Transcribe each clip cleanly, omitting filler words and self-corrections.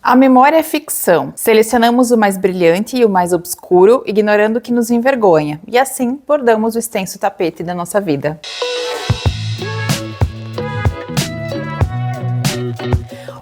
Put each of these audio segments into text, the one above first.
A memória é ficção. Selecionamos o mais brilhante e o mais obscuro, ignorando o que nos envergonha. E assim, bordamos o extenso tapete da nossa vida.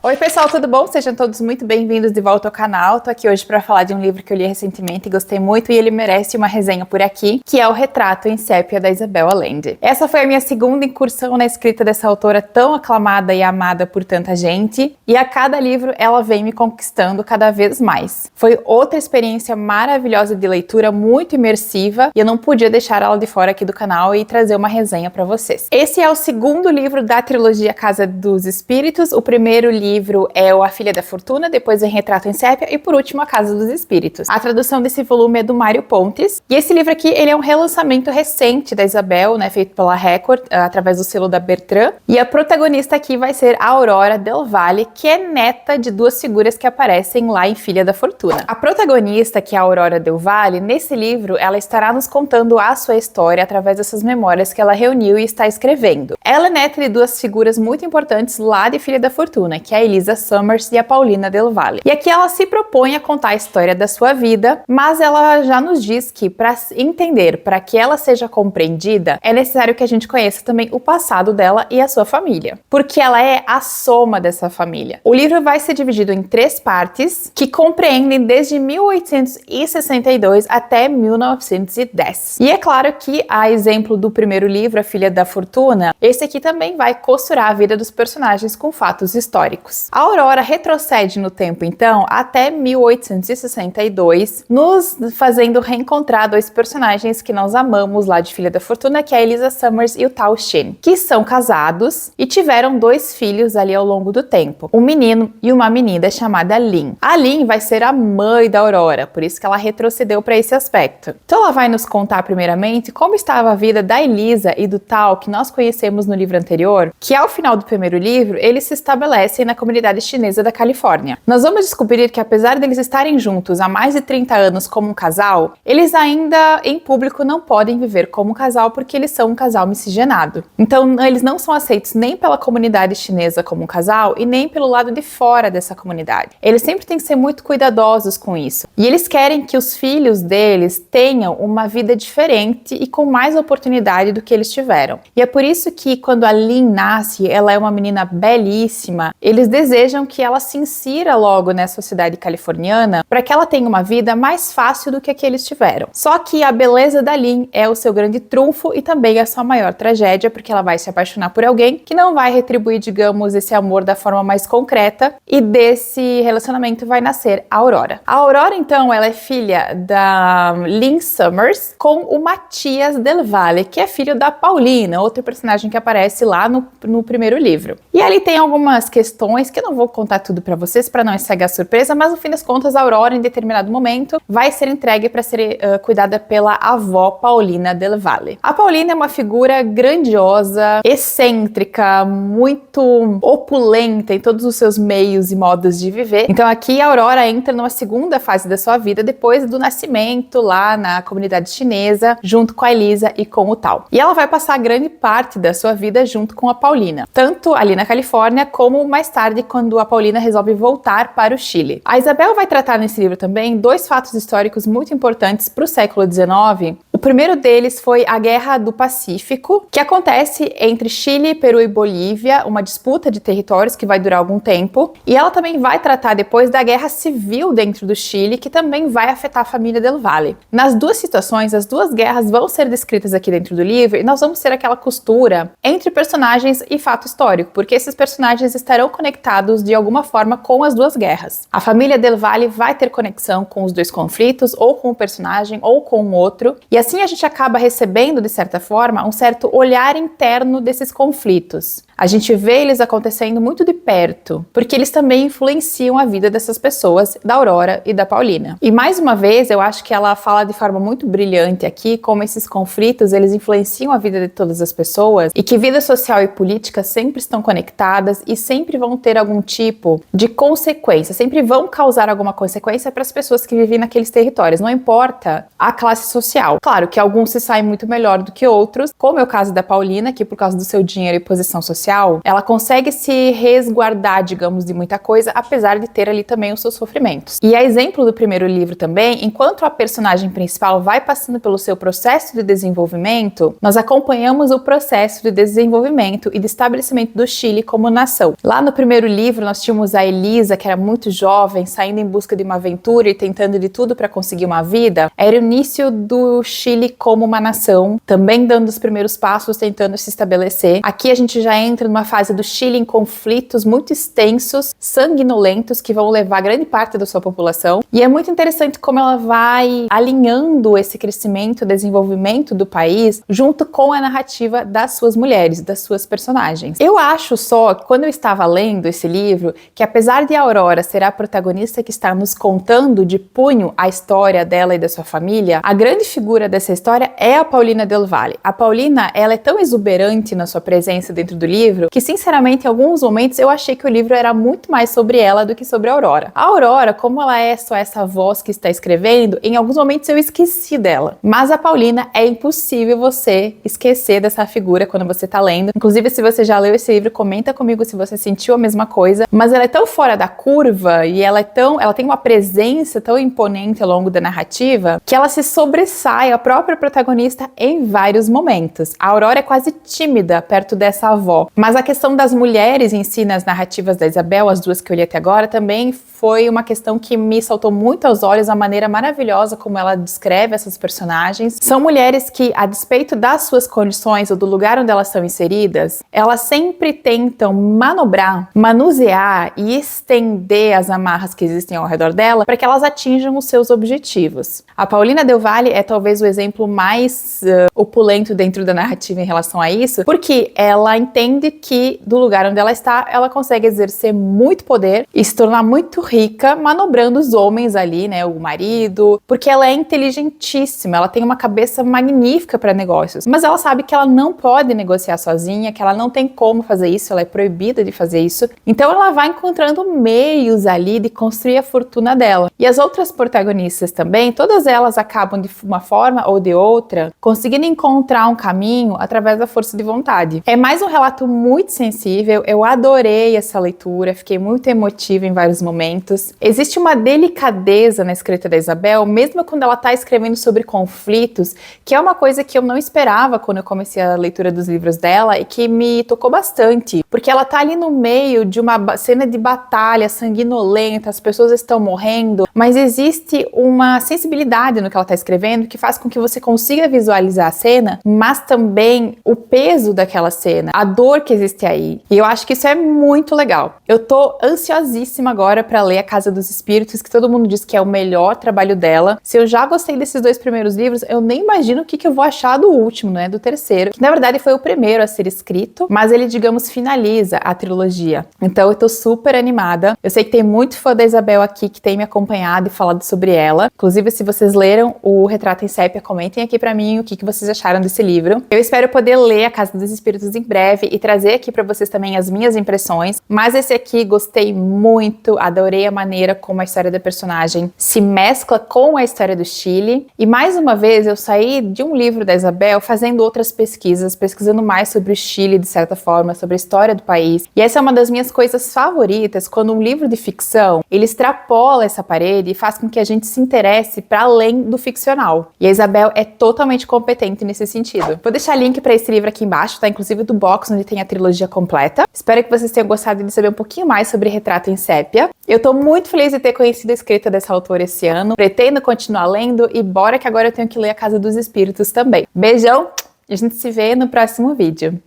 Oi pessoal, tudo bom? Sejam todos muito bem-vindos de volta ao canal. Tô aqui hoje para falar de um livro que eu li recentemente e gostei muito e ele merece uma resenha por aqui, que é O Retrato em Sépia da Isabel Allende. Essa foi a minha segunda incursão na escrita dessa autora tão aclamada e amada por tanta gente, e a cada livro ela vem me conquistando cada vez mais. Foi outra experiência maravilhosa de leitura, muito imersiva, e eu não podia deixar ela de fora aqui do canal e trazer uma resenha para vocês. Esse é o segundo livro da trilogia Casa dos Espíritos. O primeiro livro é o A Filha da Fortuna, depois vem Retrato em Sépia e por último A Casa dos Espíritos. A tradução desse volume é do Mário Pontes, e esse livro aqui ele é um relançamento recente da Isabel, né, feito pela Record, através do selo da Bertrand, e a protagonista aqui vai ser a Aurora Del Valle, que é neta de duas figuras que aparecem lá em Filha da Fortuna. A protagonista, que é a Aurora Del Valle, nesse livro ela estará nos contando a sua história através dessas memórias que ela reuniu e está escrevendo. Ela é neta de duas figuras muito importantes lá de Filha da Fortuna, que é a Elisa Summers e a Paulina Del Valle. E aqui ela se propõe a contar a história da sua vida, mas ela já nos diz que para entender, para que ela seja compreendida, é necessário que a gente conheça também o passado dela e a sua família, porque ela é a soma dessa família. O livro vai ser dividido em 3 partes que compreendem desde 1862 até 1910. E é claro que, a exemplo do primeiro livro, A Filha da Fortuna, esse aqui também vai costurar a vida dos personagens com fatos históricos. A Aurora retrocede no tempo, então, até 1862, nos fazendo reencontrar dois personagens que nós amamos lá de Filha da Fortuna, que é a Elisa Summers e o Tao Shin, que são casados e tiveram 2 filhos ali ao longo do tempo, um menino e uma menina chamada Lin. A Lin vai ser a mãe da Aurora, por isso que ela retrocedeu para esse aspecto. Então ela vai nos contar primeiramente como estava a vida da Elisa e do Tao, que nós conhecemos no livro anterior, que ao final do primeiro livro, eles se estabelecem na comunidade chinesa da Califórnia. Nós vamos descobrir que apesar deles estarem juntos há mais de 30 anos como um casal, eles ainda em público não podem viver como um casal porque eles são um casal miscigenado. Então eles não são aceitos nem pela comunidade chinesa como um casal e nem pelo lado de fora dessa comunidade. Eles sempre têm que ser muito cuidadosos com isso. E eles querem que os filhos deles tenham uma vida diferente e com mais oportunidade do que eles tiveram. E é por isso que quando a Lin nasce, ela é uma menina belíssima, eles desejam que ela se insira logo nessa sociedade californiana para que ela tenha uma vida mais fácil do que a que eles tiveram. Só que a beleza da Lin é o seu grande trunfo e também a sua maior tragédia, porque ela vai se apaixonar por alguém que não vai retribuir, digamos, esse amor da forma mais concreta, e desse relacionamento vai nascer a Aurora. A Aurora, então, ela é filha da Lin Summers com o Matias Del Valle, que é filho da Paulina, outro personagem que aparece lá no primeiro livro. E ali tem algumas questões que eu não vou contar tudo para vocês para não estragar a surpresa, mas no fim das contas a Aurora em determinado momento vai ser entregue para ser cuidada pela avó Paulina Del Valle. A Paulina é uma figura grandiosa, excêntrica, muito opulenta em todos os seus meios e modos de viver. Então aqui a Aurora entra numa segunda fase da sua vida depois do nascimento lá na comunidade chinesa, junto com a Elisa e com o Tao. E ela vai passar grande parte da sua vida junto com a Paulina, tanto ali na Califórnia como mais tarde quando a Paulina resolve voltar para o Chile. A Isabel vai tratar nesse livro também 2 fatos históricos muito importantes para o século XIX. O primeiro deles foi a Guerra do Pacífico, que acontece entre Chile, Peru e Bolívia, uma disputa de territórios que vai durar algum tempo. E ela também vai tratar depois da Guerra Civil dentro do Chile, que também vai afetar a família Del Valle. Nas 2 situações, as 2 guerras vão ser descritas aqui dentro do livro e nós vamos ter aquela costura entre personagens e fato histórico, porque esses personagens estarão conectados de alguma forma com as 2 guerras. A família Del Valle vai ter conexão com os 2 conflitos, ou com o personagem, ou com o outro, e assim a gente acaba recebendo, de certa forma, um certo olhar interno desses conflitos. A gente vê eles acontecendo muito de perto, porque eles também influenciam a vida dessas pessoas, da Aurora e da Paulina. E mais uma vez, eu acho que ela fala de forma muito brilhante aqui como esses conflitos, eles influenciam a vida de todas as pessoas e que vida social e política sempre estão conectadas e sempre vão ter algum tipo de consequência, sempre vão causar alguma consequência para as pessoas que vivem naqueles territórios, não importa a classe social. Claro Claro que alguns se saem muito melhor do que outros, como é o caso da Paulina, que por causa do seu dinheiro e posição social, ela consegue se resguardar, digamos, de muita coisa, apesar de ter ali também os seus sofrimentos. E a exemplo do primeiro livro também, enquanto a personagem principal vai passando pelo seu processo de desenvolvimento, nós acompanhamos o processo de desenvolvimento e de estabelecimento do Chile como nação. Lá no primeiro livro, nós tínhamos a Elisa, que era muito jovem, saindo em busca de uma aventura e tentando de tudo para conseguir uma vida. Era o início do Chile como uma nação, também dando os primeiros passos, tentando se estabelecer. Aqui a gente já entra numa fase do Chile em conflitos muito extensos, sanguinolentos, que vão levar grande parte da sua população. E é muito interessante como ela vai alinhando esse crescimento, desenvolvimento do país, junto com a narrativa das suas mulheres, das suas personagens. Eu acho só que quando eu estava lendo esse livro, que apesar de Aurora ser a protagonista que está nos contando de punho a história dela e da sua família, a grande figura dessa história é a Paulina Del Valle. A Paulina, ela é tão exuberante na sua presença dentro do livro que, sinceramente, em alguns momentos eu achei que o livro era muito mais sobre ela do que sobre a Aurora. A Aurora, como ela é só essa voz que está escrevendo, em alguns momentos eu esqueci dela. Mas a Paulina, é impossível você esquecer dessa figura quando você está lendo. Inclusive, se você já leu esse livro, comenta comigo se você sentiu a mesma coisa. Mas ela é tão fora da curva e ela tem uma presença tão imponente ao longo da narrativa que ela se sobressai a própria protagonista em vários momentos. A Aurora é quase tímida perto dessa avó. Mas a questão das mulheres em si nas narrativas da Isabel, as duas que eu li até agora, também foi uma questão que me saltou muito aos olhos, a maneira maravilhosa como ela descreve essas personagens. São mulheres que, a despeito das suas condições ou do lugar onde elas são inseridas, elas sempre tentam manobrar, manusear e estender as amarras que existem ao redor dela para que elas atinjam os seus objetivos. A Paulina Del Valle é talvez o exemplo mais opulento dentro da narrativa em relação a isso, porque ela entende que do lugar onde ela está, ela consegue exercer muito poder e se tornar muito rica, manobrando os homens ali, né, o marido, porque ela é inteligentíssima, ela tem uma cabeça magnífica para negócios, mas ela sabe que ela não pode negociar sozinha, que ela não tem como fazer isso, ela é proibida de fazer isso, então ela vai encontrando meios ali de construir a fortuna dela. E as outras protagonistas também, todas elas acabam de uma forma ou de outra, conseguindo encontrar um caminho através da força de vontade. É mais um relato muito sensível, eu adorei essa leitura, fiquei muito emotiva em vários momentos. Existe uma delicadeza na escrita da Isabel, mesmo quando ela está escrevendo sobre conflitos, que é uma coisa que eu não esperava quando eu comecei a leitura dos livros dela e que me tocou bastante, porque ela está ali no meio de uma cena de batalha sanguinolenta, as pessoas estão morrendo, mas existe uma sensibilidade no que ela está escrevendo que faz com que você consiga visualizar a cena, mas também o peso daquela cena, a dor que existe aí. E eu acho que isso é muito legal. Eu tô ansiosíssima agora para ler A Casa dos Espíritos, que todo mundo diz que é o melhor trabalho dela. Se eu já gostei desses dois primeiros livros, eu nem imagino o que eu vou achar do último, né, do terceiro, que na verdade foi o primeiro a ser escrito, mas ele, digamos, finaliza a trilogia. Então eu tô super animada. Eu sei que tem muito fã da Isabel aqui que tem me acompanhado e falado sobre ela. Inclusive, se vocês leram o Retrato em Sépia, comentem aqui pra mim o que vocês acharam desse livro. Eu espero poder ler A Casa dos Espíritos em breve e trazer aqui pra vocês também as minhas impressões, mas esse aqui gostei muito, adorei a maneira como a história da personagem se mescla com a história do Chile. E mais uma vez eu saí de um livro da Isabel fazendo outras pesquisas, pesquisando mais sobre o Chile de certa forma, sobre a história do país. E essa é uma das minhas coisas favoritas, quando um livro de ficção, ele extrapola essa parede e faz com que a gente se interesse para além do ficcional. E a Isabel é totalmente competente nesse sentido. Vou deixar link para esse livro aqui embaixo, tá? Inclusive do box onde tem a trilogia completa. Espero que vocês tenham gostado de saber um pouquinho mais sobre Retrato em Sépia. Eu tô muito feliz de ter conhecido a escrita dessa autora esse ano. Pretendo continuar lendo e bora que agora eu tenho que ler A Casa dos Espíritos também. Beijão e a gente se vê no próximo vídeo.